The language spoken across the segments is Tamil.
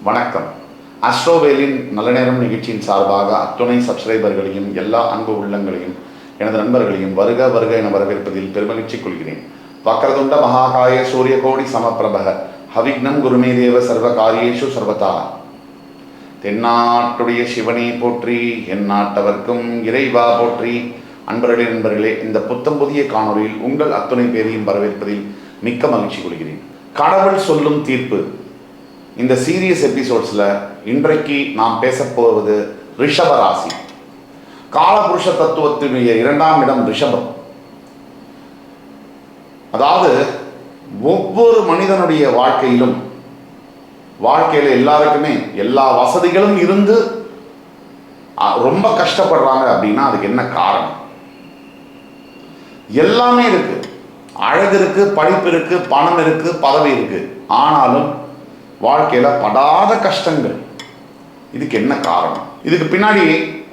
வணக்கம். அஸ்ட்ரோவேலின் நல்ல நேரம் நிகழ்ச்சியின் சார்பாக அத்துணை சப்ஸ்கிரைபர்களையும் எல்லா அன்பு உள்ளங்களையும் எனது நண்பர்களையும் வருக வருக என வரவேற்பதில் பெருமகிழ்ச்சி கொள்கிறேன். வக்ரதுண்ட மகாகாய சூரியகோடி சமப்பிரபக ஹவிக்னம் குருமே தேவ சர்வ காரியேஷு சர்வதா. தென்னாட்டுடைய சிவனை போற்றி, என் நாட்டவர்க்கும் இறைவா போற்றி. அன்பர்களே நண்பர்களே, இந்த புத்தம் புதிய காணொலியில் உங்கள் அத்துணை பேரையும் வரவேற்பதில் மிக்க மகிழ்ச்சி கொள்கிறேன். கடவுள் சொல்லும் தீர்ப்பு இந்த சீரியஸ் எபிசோட்ஸில் இன்றைக்கு நாம் பேசப்போவது ரிஷப ராசி. காலபுருஷ தத்துவத்தினுடைய 2ஆம் இடம் ரிஷபம். அதாவது ஒவ்வொரு மனிதனுடைய வாழ்க்கையில எல்லாருக்குமே எல்லா வசதிகளும் இருந்து ரொம்ப கஷ்டப்படுறாங்க அப்படின்னா அதுக்கு என்ன காரணம்? எல்லாமே இருக்கு, அழகு இருக்கு, படிப்பு இருக்கு, பணம் இருக்கு, பதவி இருக்கு, ஆனாலும் வாழ்க்கையில படாத கஷ்டங்கள். இதுக்கு என்ன காரணம்? இதுக்கு பின்னாடி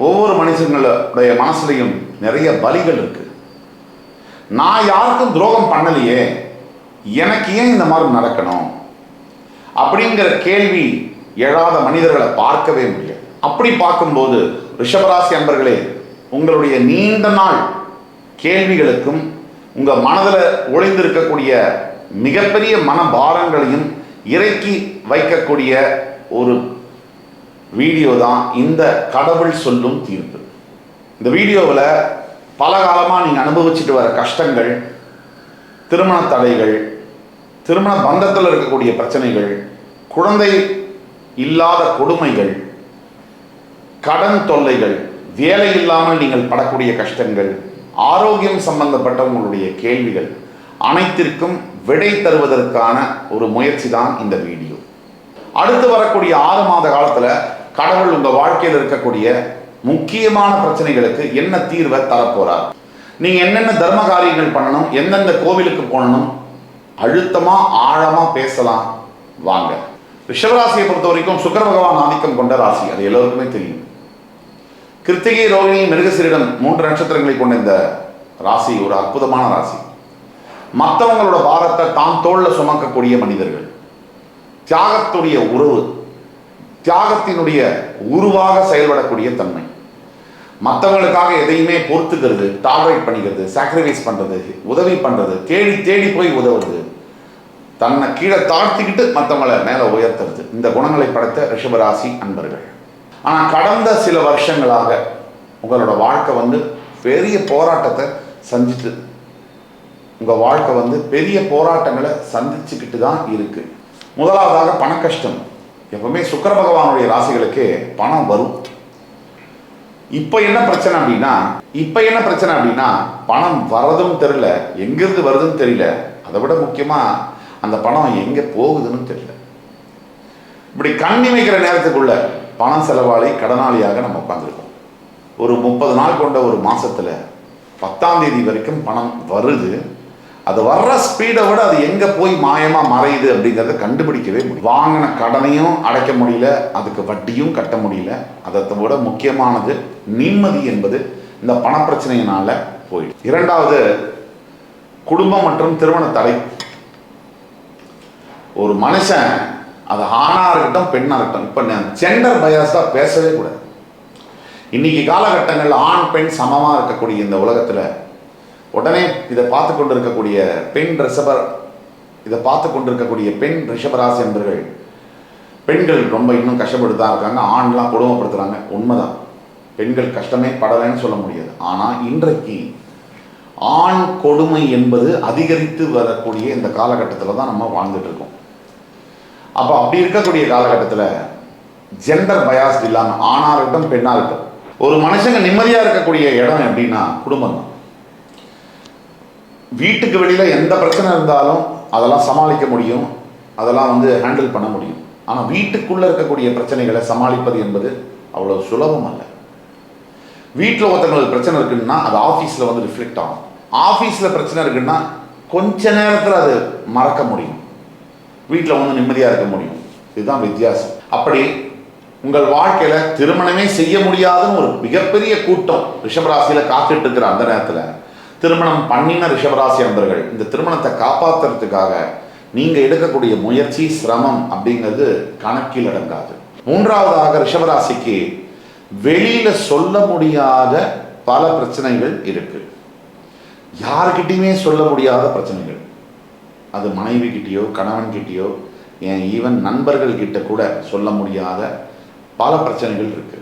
ஒவ்வொரு மனுஷங்களுடைய மனசுலையும் நிறைய பலிகள் இருக்கு. நான் யாருக்கும் துரோகம் பண்ணலையே, எனக்கு ஏன் இந்த மாதிரி நடக்கணும் அப்படிங்கிற கேள்வி எழாத மனிதர்களை பார்க்கவே முடியாது. அப்படி பார்க்கும்போது ரிஷபராசி அன்பர்களே, உங்களுடைய நீண்ட நாள் கேள்விகளுக்கும் உங்க மனதில் ஒளிந்திருக்கக்கூடிய மிகப்பெரிய மனபாரங்களையும் இறக்கி வைக்கக்கூடிய ஒரு வீடியோ தான் இந்த கடவுள் சொல்லும் தீர்ப்பு. இந்த வீடியோவில் பல காலமாக நீங்கள் அனுபவிச்சுட்டு வர கஷ்டங்கள், திருமண தடைகள், திருமண பந்தத்தில் இருக்கக்கூடிய பிரச்சனைகள், குழந்தை இல்லாத கொடுமைகள், கடன் தொல்லைகள், வேலை இல்லாமல் நீங்கள் படக்கூடிய கஷ்டங்கள், ஆரோக்கியம் சம்பந்தப்பட்ட உங்களுடைய கேள்விகள் அனைத்திற்கும் விடை தருவதற்கான ஒரு முயற்சி தான் இந்த வீடியோ. அடுத்து வரக்கூடிய 6 மாத காலத்தில் கடவுள் உங்கள் வாழ்க்கையில் இருக்கக்கூடிய முக்கியமான பிரச்சனைகளுக்கு என்ன தீர்வை தரப்போறார், நீங்கள் என்னென்ன தர்ம காரியங்கள் பண்ணணும், எந்தெந்த கோவிலுக்கு போகணும், அழுத்தமாக ஆழமாக பேசலாம். வாங்க. ரிஷபராசியை பொறுத்த வரைக்கும் சுக்கிர பகவான் ஆதிக்கம் கொண்ட ராசி, அது எல்லோருக்குமே தெரியும். கிருத்திகை, ரோகிணி, மிருகசீரிடம் 3 நட்சத்திரங்களை கொண்ட இந்த ராசி ஒரு அற்புதமான ராசி. மற்றவங்களோட பாரத்தை தான் தோல்ல சுமக்கக்கூடிய மனிதர்கள், தியாகத்துடைய தியாகத்தினுடைய உருவாக செயல்படக்கூடிய தன்மை, மற்றவங்களுக்காக எதையுமே பொறுத்துக்கிறது, டாலரேட் பண்ணிக்கிறது, சாக்ரிஃபைஸ் பண்றது, உதவி பண்றது, தேடி தேடி போய் உதவுறது, தன்னை கீழே தாழ்த்திக்கிட்டு மற்றவங்களை மேலே உயர்த்துறது, இந்த குணங்களை படைத்த ரிஷபராசி அன்பர்கள். ஆனால் கடந்த சில வருஷங்களாக உங்களோட வாழ்க்கை பெரிய போராட்டத்தை உங்கள் வாழ்க்கை பெரிய போராட்டங்களை சந்திச்சுக்கிட்டு தான் இருக்கு. முதலாவதாக பண கஷ்டம். எப்பவுமே சுக்கிர பகவானுடைய ராசிகளுக்கு பணம் வரும். இப்போ என்ன பிரச்சனை அப்படின்னா பணம் வரதும் தெரியல, எங்கிருந்து வருதுன்னு தெரியல, அதை விட முக்கியமாக அந்த பணம் எங்கே போகுதுன்னு தெரியல. இப்படி கண்ணி வைக்கிற நேரத்துக்குள்ள பணம் செலவாளி, கடனாளியாக நம்ம உட்காந்துருக்கோம். ஒரு 30 நாள் கொண்ட ஒரு மாசத்துல 10ஆம் தேதி வரைக்கும் பணம் வருது. அது வர்ற ஸ்பீடை விட அது எங்கே போய் மாயமாக மறையுது அப்படிங்கிறத கண்டுபிடிக்கவே முடியும். வாங்கின கடனையும் அடைக்க முடியல, அதுக்கு வட்டியும் கட்ட முடியல. அதை விட முக்கியமானது நிம்மதி என்பது இந்த பணப்பிரச்சனையினால போயிடும். 2வது குடும்பம் மற்றும் திருமண தடை. ஒரு மனுஷன், அது ஆணா இருக்கட்டும் பெண்ணா இருக்கட்டும், இப்போ ஜெண்டர் பயாஸா பேசவே கூடாது. இன்னைக்கு காலகட்டங்களில் ஆண் பெண் சமமாக இருக்கக்கூடிய இந்த உலகத்தில் உடனே இதை பார்த்து கொண்டிருக்கக்கூடிய பெண் ரிஷபராசி என்பர்கள், பெண்கள் ரொம்ப இன்னும் கஷ்டப்பட்டு தான் இருக்காங்க. ஆண்லாம் கொடுமைப்படுத்துறாங்க, உண்மைதான். பெண்கள் கஷ்டமே படலைன்னு சொல்ல முடியாது. ஆனால் இன்றைக்கு ஆண் கொடுமை என்பது அதிகரித்து வரக்கூடிய இந்த காலகட்டத்தில் தான் நம்ம வாழ்ந்துட்டு இருக்கோம். அப்போ அப்படி இருக்கக்கூடிய காலகட்டத்தில் ஜெண்டர் பயாஸ் இல்லாமல் ஆணா இருக்கட்டும் பெண்ணா இருக்கட்டும், ஒரு மனுஷங்க நிம்மதியாக இருக்கக்கூடிய இடம் எப்படின்னா குடும்பம் தான். வீட்டுக்கு வெளியில் எந்த பிரச்சனை இருந்தாலும் அதெல்லாம் சமாளிக்க முடியும், அதெல்லாம் ஹேண்டில் பண்ண முடியும். ஆனால் வீட்டுக்குள்ளே இருக்கக்கூடிய பிரச்சனைகளை சமாளிப்பது என்பது அவ்வளோ சுலபம் அல்ல. வீட்டில் ஒருத்தங்களுக்கு பிரச்சனை இருக்குன்னா அது ஆஃபீஸில் ரிஃப்ளெக்ட் ஆகும். ஆஃபீஸில் பிரச்சனை இருக்குன்னா கொஞ்ச நேரத்தில் அது மறக்க முடியும், வீட்டில் நிம்மதியாக இருக்க முடியும். இதுதான் வித்தியாசம். அப்படி உங்கள் வாழ்க்கையில் திருமணமே செய்ய முடியாதுன்னு ஒரு மிகப்பெரிய கூட்டம் ரிஷபராசியில் காத்துட்டு இருக்கிற அந்த நேரத்தில் திருமணம் பண்ணின ரிஷபராசி அன்பர்கள் இந்த திருமணத்தை காப்பாற்றுறதுக்காக நீங்கள் எடுக்கக்கூடிய முயற்சி சிரமம் அப்படிங்கிறது கணக்கில் அடங்காது. மூன்றாவதாக ரிஷபராசிக்கு வெளியில் சொல்ல முடியாத பல பிரச்சனைகள் இருக்கு. யாருக்கிட்டையுமே சொல்ல முடியாத பிரச்சனைகள், அது மனைவி கிட்டேயோ கணவன் கிட்டேயோ ஏன் ஈவன் நண்பர்கள் கிட்ட கூட சொல்ல முடியாத பல பிரச்சனைகள் இருக்கு.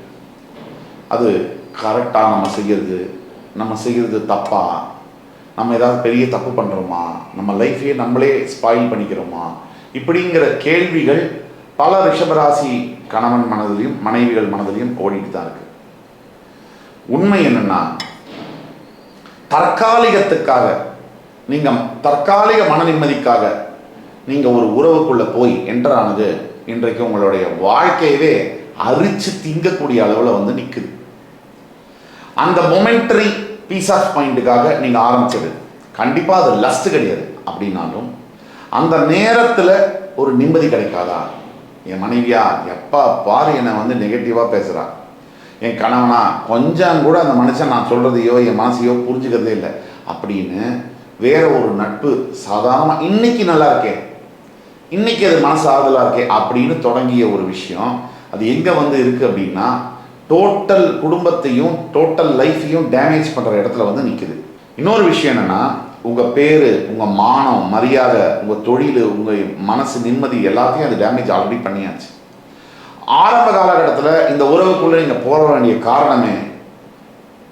அது கரெக்டாக நம்ம செய்கிறது தப்பா, நம்ம ஏதாவது பெரிய தப்பு பண்ணுறோமா, நம்ம லைஃபையே நம்மளே ஸ்பாயில் பண்ணிக்கிறோமா, இப்படிங்கிற கேள்விகள் பல ரிஷபராசி கணவன் மனதிலையும் மனைவிகள் மனதிலையும் ஓடிட்டு தான் இருக்கு. உண்மை என்னன்னா, தற்காலிகத்துக்காக நீங்கள் தற்காலிக மன நிம்மதிக்காக நீங்கள் ஒரு உறவுக்குள்ளே போய் என்டரானது இன்றைக்கு உங்களுடைய வாழ்க்கையவே அரிச்சு திங்கக்கூடிய அளவில் வந்து நிற்குது. அந்த மொமெண்டரி பீஸ் ஆஃப் மைண்டுக்காக நீங்கள் ஆரம்பிச்சது கண்டிப்பாக அது லஸ்ட் கிடையாது. அப்படின்னாலும் அந்த நேரத்தில் ஒரு நிம்மதி கிடைக்காதா? என் மனைவியா எப்போ பாரு என்னை வந்து நெகட்டிவாக பேசுகிறா, என் கணவனா கொஞ்சம் கூட அந்த மனுஷன் நான் சொல்கிறதையோ என் மனசையோ புரிஞ்சுக்கிறதே இல்லை அப்படின்னு வேற ஒரு நட்பு சாதாரணமாக இன்னைக்கு நல்லா இருக்கேன், இன்னைக்கு அது மனசு ஆறுதலாக இருக்கே அப்படின்னு தொடங்கிய ஒரு விஷயம் அது எங்கே வந்து இருக்குது அப்படின்னா, டோட்டல் குடும்பத்தையும் டோட்டல் லைஃப்பையும் டேமேஜ் பண்ணுற இடத்துல வந்து நிற்குது. இன்னொரு விஷயம் என்னென்னா, உங்கள் பேர், உங்கள் மானம், மரியாதை, உங்கள் தொழில், உங்கள் மனசு நிம்மதி எல்லாத்தையும் அது டேமேஜ் ஆல்ரெடி பண்ணியாச்சு. ஆரம்ப காலகட்டத்தில் இந்த உறவுக்குள்ளே நீங்கள் போக வேண்டிய காரணமே,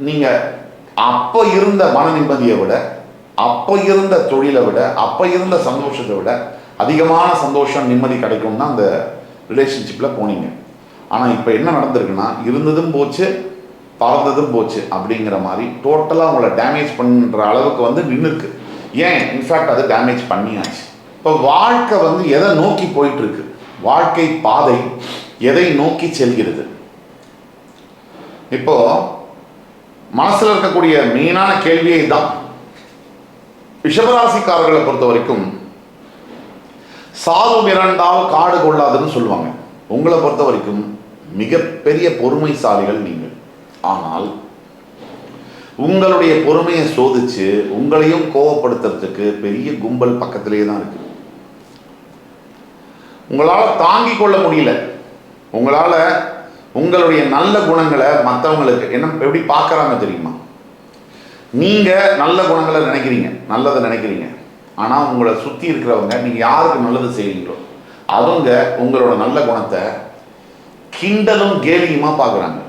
நீங்கள் அப்போ இருந்த மன நிம்மதியை விட, அப்போ இருந்த தொழிலை விட, அப்போ இருந்த சந்தோஷத்தை விட அதிகமான சந்தோஷம் நிம்மதி கிடைக்கும் தான் அந்த ரிலேஷன்ஷிப்பில் போனீங்க. ஆனால் இப்போ என்ன நடந்திருக்குன்னா, இருந்ததும் போச்சு பறந்ததும் போச்சு அப்படிங்கிற மாதிரி டோட்டலாக உங்களை டேமேஜ் பண்ணுற அளவுக்கு வந்து நின்றுருக்கு. ஏன் இன்ஃபேக்ட் அது டேமேஜ் பண்ணியாச்சு. இப்போ வாழ்க்கை வந்து எதை நோக்கி போயிட்டுருக்கு, வாழ்க்கை பாதை எதை நோக்கி செல்கிறது? இப்போ மனசில் இருக்கக்கூடிய மெயினான கேள்வியே தான். ரிஷபராசிக்காரர்களை பொறுத்த வரைக்கும் சாது மிரண்டால் காடு கொள்ளாதுன்னு சொல்லுவாங்க. உங்களை பொறுத்த வரைக்கும் மிகப்பெரிய பொறுமைசாலிகள் நீங்கள். ஆனால் உங்களுடைய பொறுமையை சோதிச்சு உங்களையும் கோவப்படுத்துறதுக்கு பெரிய கும்பல் பக்கத்திலே தான் இருக்கு. உங்களால் தாங்கிக் கொள்ள முடியல. உங்களால் உங்களுடைய நல்ல குணங்களை மற்றவங்களுக்கு என்ன எப்படி பார்க்குறாங்க தெரியுமா? நீங்கள் நல்ல குணங்களை நினைக்கிறீங்க, நல்லதை நினைக்கிறீங்க. ஆனால் உங்களை சுற்றி இருக்கிறவங்க நீங்கள் யாருக்கு நல்லது செய்கிறீங்களோ அவங்க உங்களோட நல்ல குணத்தை கிண்டலும் கேலியுமா பார்க்குறாங்க.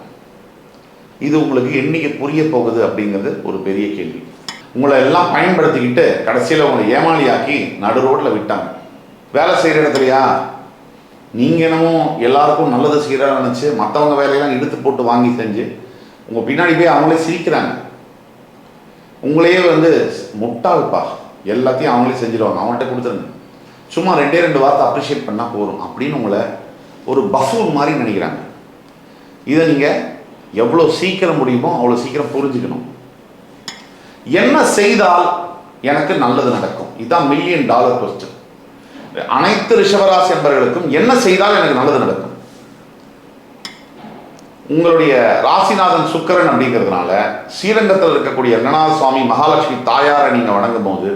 இது உங்களுக்கு என்னைக்கு புரிய போகுது அப்படிங்கிறது ஒரு பெரிய கேள்வி. உங்களை எல்லாம் பயன்படுத்திக்கிட்டு கடைசியில் உங்களை ஏமாளியாக்கி நடு ரோட்டில் விட்டாங்க. வேலை செய்கிற இடத்துலையா நீங்கள் என்னமோ எல்லாருக்கும் நல்லது செய்கிறா நினச்சி மற்றவங்க வேலையெல்லாம் இழுத்து போட்டு வாங்கி செஞ்சு உங்கள் பின்னாடி போய் அவங்களே சிரிக்கிறாங்க. உங்களையே வந்து முட்டாள்ப்பா, எல்லாத்தையும் அவங்களே செஞ்சிடுவாங்க, அவங்கள்ட்ட கொடுத்துருங்க, சும்மா 2 வார்த்தை அப்ரிஷியேட் பண்ணால் போதும் அப்படின்னு உங்களை ஒரு பஃபூன் மாதிரி நினைக்கிறாங்க. இதை நீங்கள் எவ்வளோ சீக்கிரம் முடியுமோ அவ்வளோ சீக்கிரம் புரிஞ்சுக்கணும். என்ன செய்தால் எனக்கு நல்லது நடக்கும்? இதுதான் $1 மில்லியன் கொஸ்டின். அனைத்து ரிஷபராசி என்பவர்களுக்கும் என்ன செய்தால் எனக்கு நல்லது நடக்கும்? உங்களுடைய ராசிநாதன் சுக்கிரன் அப்படிங்கிறதுனால ஸ்ரீரங்கத்தில் இருக்கக்கூடிய ரங்கநாத சுவாமி மகாலட்சுமி தாயாரை நீங்கள் வணங்கும் போது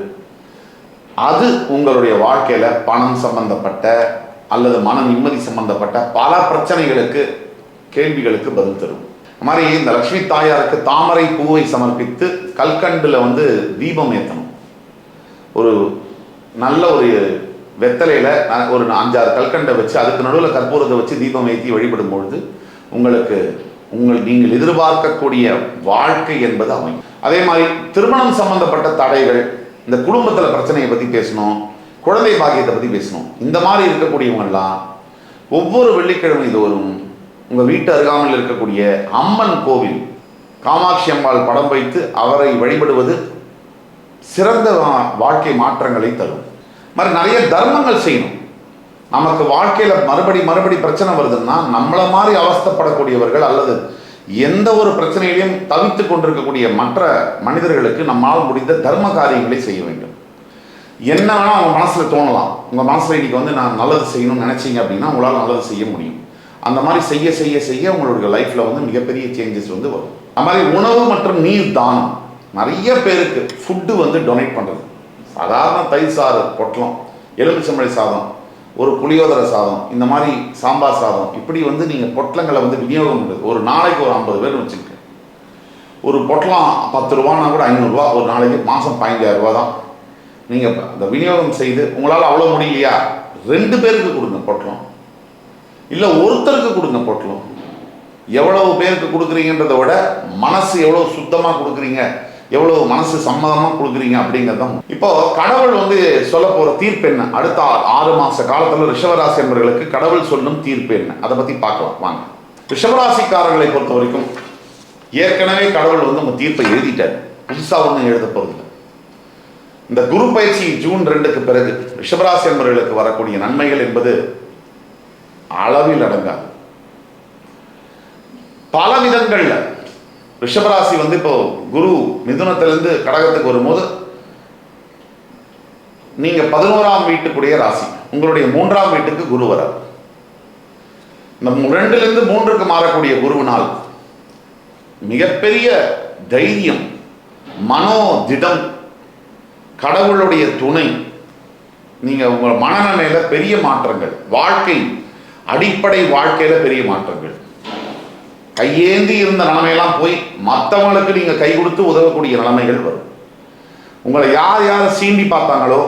அது உங்களுடைய வாழ்க்கையில் பணம் சம்பந்தப்பட்ட அல்லது மன நிம்மதி சம்பந்தப்பட்ட பல பிரச்சனைகளுக்கு கேள்விகளுக்கு பதில் தரும். அது மாதிரி இந்த லட்சுமி தாயாருக்கு தாமரை பூவை சமர்ப்பித்து கல்கண்டில் வந்து தீபம் ஏற்றணும். ஒரு நல்ல ஒரு வெத்தலையில் ஒரு 5-6 கல்கண்டை வச்சு அதுக்கு நடுவில் கற்பூரத்தை வச்சு தீபம் ஏற்றி வழிபடும் பொழுது உங்களுக்கு நீங்கள் எதிர்பார்க்கக்கூடிய வாழ்க்கை என்பது அமையும். அதே மாதிரி திருமணம் சம்பந்தப்பட்ட தடைகள், இந்த குடும்பத்தில் பிரச்சனையை பற்றி பேசணும், குழந்தை பாக்கியத்தை பற்றி பேசணும். இந்த மாதிரி இருக்கக்கூடியவங்கெல்லாம் ஒவ்வொரு வெள்ளிக்கிழமை தோறும் உங்கள் வீட்டு அருகாமையில் இருக்கக்கூடிய அம்மன் கோவில் காமாட்சி அம்பாள் படம் வைத்து அவரை வழிபடுவது சிறந்த வாழ்க்கை மாற்றங்களை தரும். மாதிரி நிறைய தர்மங்கள் செய்யணும். நமக்கு வாழ்க்கையில் மறுபடி பிரச்சனை வருதுன்னா நம்மளை மாதிரி அவஸ்தைப்படக்கூடியவர்கள் அல்லது எந்த ஒரு பிரச்சனையிலையும் தவித்து கொண்டிருக்கக்கூடிய மற்ற மனிதர்களுக்கு நம்மால் முடிந்த தர்ம காரியங்களை செய்ய வேண்டும். என்ன வேணால் அவங்க மனசில் தோணலாம். உங்கள் மனசில் இன்னைக்கு வந்து நான் நல்லது செய்யணும்னு நினச்சிங்க அப்படின்னா உங்களால் நல்லது செய்ய முடியும். அந்த மாதிரி செய்ய செய்ய செய்ய உங்களுடைய லைஃப்பில் வந்து மிகப்பெரிய சேஞ்சஸ் வந்து வரும். அது மாதிரி உணவு மற்றும் நீர் தானம். நிறைய பேருக்கு ஃபுட்டு வந்து டொனேட் பண்ணுறது. சாதாரண தயிர் சாறு பொட்டலம் எலுமிச்சம்பழை சாதம், ஒரு புளியோதரை சாதம், இந்த மாதிரி சாம்பார் சாதம், இப்படி வந்து நீங்கள் பொட்டலங்களை வந்து விநியோகம் பண்ணுறது. ஒரு நாளைக்கு ஒரு 50 பேர் வச்சுருக்கேன். ஒரு பொட்டலம் 10 ரூபானா கூட 500 ரூபா, ஒரு நாளைக்கு மாதம் 15,000 ரூபா தான். நீங்கள் அந்த விநியோகம் செய்து உங்களால் அவ்வளோ முடியலையா, 2 பேருக்கு கொடுங்க பொட்டலம், இல்லை ஒருத்தருக்கு கொடுங்க பொட்டலம். எவ்வளவு பேருக்கு கொடுக்குறீங்கன்றதை விட மனசு எவ்வளோ சுத்தமாக கொடுக்குறீங்க, எவ்வளோ மனசு சம்மதமாக கொடுக்குறீங்க அப்படிங்கிறது தான். இப்போ கடவுள் வந்து சொல்ல போகிற தீர்ப்பு என்ன, அடுத்த 6 மாத காலத்தில் ரிஷபராசி என்பவர்களுக்கு கடவுள் சொல்லும் தீர்ப்பு என்ன, அதை பற்றி பார்க்கலாம் வாங்க. ரிஷபராசிக்காரர்களை பொறுத்த வரைக்கும் ஏற்கனவே கடவுள் வந்து நம்ம தீர்ப்பை எழுதிட்டார், புதுசாக ஒன்றும் எழுத போகிறதில்லை. இந்த குரு பயிற்சி ஜூன் 2க்கு பிறகு ரிஷபராசி என்பவர்களுக்கு வரக்கூடிய நன்மைகள் என்பது அளவில் அடங்காது. பல விதங்கள்ல ரிஷபராசி வந்து இப்போ குரு மிதுனத்திலிருந்து கடகத்துக்கு வரும்போது நீங்க 11ஆம் வீட்டுக்குடைய ராசி, உங்களுடைய 3ஆம் வீட்டுக்கு குரு வரார். இந்த 2லிருந்து 3க்கு மாறக்கூடிய குருவினால் மிகப்பெரிய தைரியம், மனோதிடம், கடவுளுடைய துணை, நீங்க உங்க மனநிலையில பெரிய மாற்றங்கள், வாழ்க்கை அடிப்படை வாழ்க்கையில பெரிய மாற்றங்கள், கையேந்தி இருந்த நிலைமையெல்லாம் போய் மற்றவங்களுக்கு நீங்க கை கொடுத்து உதவக்கூடிய நிலைமைகள் வரும். உங்களை யார் யார் சீண்டி பார்த்தாங்களோ,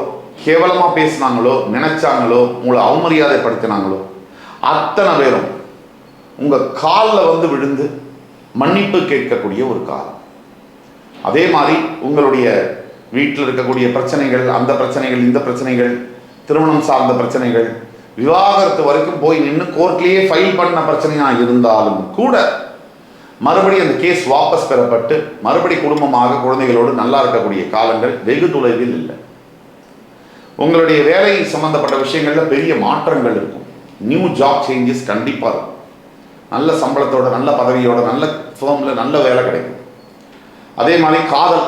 கேவலமா பேசினாங்களோ, நினைச்சாங்களோ, உங்களை அவமரியாதைப்படுத்தினாங்களோ அத்தனை பேரும் உங்க காலில் வந்து விழுந்து மன்னிப்பு கேட்கக்கூடிய ஒரு காலம். அதே மாதிரி உங்களுடைய வீட்டில் இருக்கக்கூடிய பிரச்சனைகள், அந்த பிரச்சனைகள், இந்த பிரச்சனைகள், திருமணம் சார்ந்த பிரச்சனைகள், விவாகரத்து வரைக்கும் போய் நின்று கோர்ட்லேயே ஃபைல் பண்ண பிரச்சனையாக இருந்தாலும் கூட மறுபடியும் அந்த கேஸ் வாபஸ் பெறப்பட்டு மறுபடி குடும்பமாக குழந்தைகளோடு நல்லா இருக்கக்கூடிய காலங்கள் வெகு தொலைவில் இல்லை. உங்களுடைய வேலை சம்பந்தப்பட்ட விஷயங்களில் பெரிய மாற்றங்கள் இருக்கும். நியூ ஜாப் சேஞ்சஸ் கண்டிப்பாக இருக்கும். நல்ல சம்பளத்தோட, நல்ல பதவியோட, நல்ல ஃபேமில் நல்ல வேலை கிடைக்கும். அதே மாதிரி காதல்,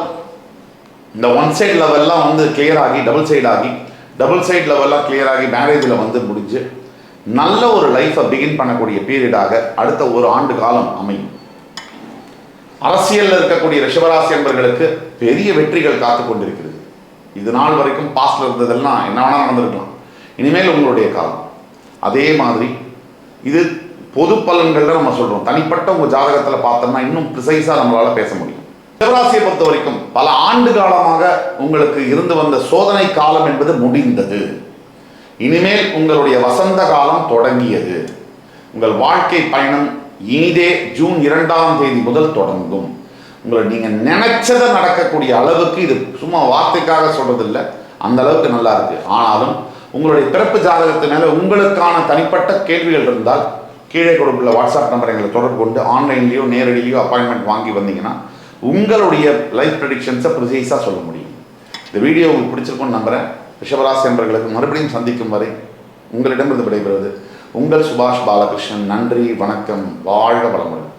இந்த ஒன் சைடு லெவல்லாம் வந்து கிளியர் ஆகி டபுள் சைடு லெவல்லாம் கிளியர் ஆகி மேரேஜில் வந்து முடிஞ்சு நல்ல ஒரு லைஃப்பை பிகின் பண்ணக்கூடிய பீரியடாக அடுத்த ஒரு ஆண்டு காலம் அமையும். அரசியலில் இருக்கக்கூடிய ரிஷபராசி என்பவர்களுக்கு பெரிய வெற்றிகள் காத்து கொண்டிருக்கிறது. இது நாள் வரைக்கும் பாஸ்ட்ல இருந்ததெல்லாம் என்ன வேணா நடந்திருக்கலாம், இனிமேல் உங்களுடைய காலம். அதே மாதிரி இது பொது பலன்கள் நம்ம சொல்றோம், தனிப்பட்ட உங்க ஜாதகத்தில் பார்த்தோம்னா இன்னும் ப்ரிசைஸாக நம்மளால பேச முடியும். ரிஷபராசியை பொறுத்த வரைக்கும் பல ஆண்டு காலமாக உங்களுக்கு இருந்து வந்த சோதனை காலம் என்பது முடிந்தது. இனிமேல் உங்களுடைய வசந்த காலம் தொடங்கியது. உங்கள் வாழ்க்கை பயணம் இனிதே ஜூன் 2ஆம் தேதி முதல் தொடங்கும். உங்களை நீங்க நினைச்சதை நடக்கக்கூடிய அளவுக்கு, இது சும்மா வார்த்தைக்காக சொல்றது இல்லை, அந்த அளவுக்கு நல்லா இருக்கு. ஆனாலும் உங்களுடைய பிறப்பு ஜாதகத்து மேல உங்களுக்கான தனிப்பட்ட கேள்விகள் இருந்தால் கீழே கொடுக்குள்ள வாட்ஸ்அப் நம்பர் எங்களை தொடர்பு கொண்டு ஆன்லைன்லேயோ நேரடியிலையோ அப்பாயின்மெண்ட் வாங்கி வந்தீங்கன்னா உங்களுடைய லைஃப் ப்ரெடிக்ஷன்ஸை ப்ரிசைஸாக சொல்ல முடியும். இந்த வீடியோ உங்களுக்கு பிடிச்சிருக்கும்னு நம்புகிறேன். ரிஷபராசி என்பவர்களுக்கு மறுபடியும் சந்திக்கும் வரை உங்களிடமிருந்து விடைபெறுவது உங்கள் சுபாஷ் பாலகிருஷ்ணன். நன்றி, வணக்கம், வாழ்க வளமுடன்.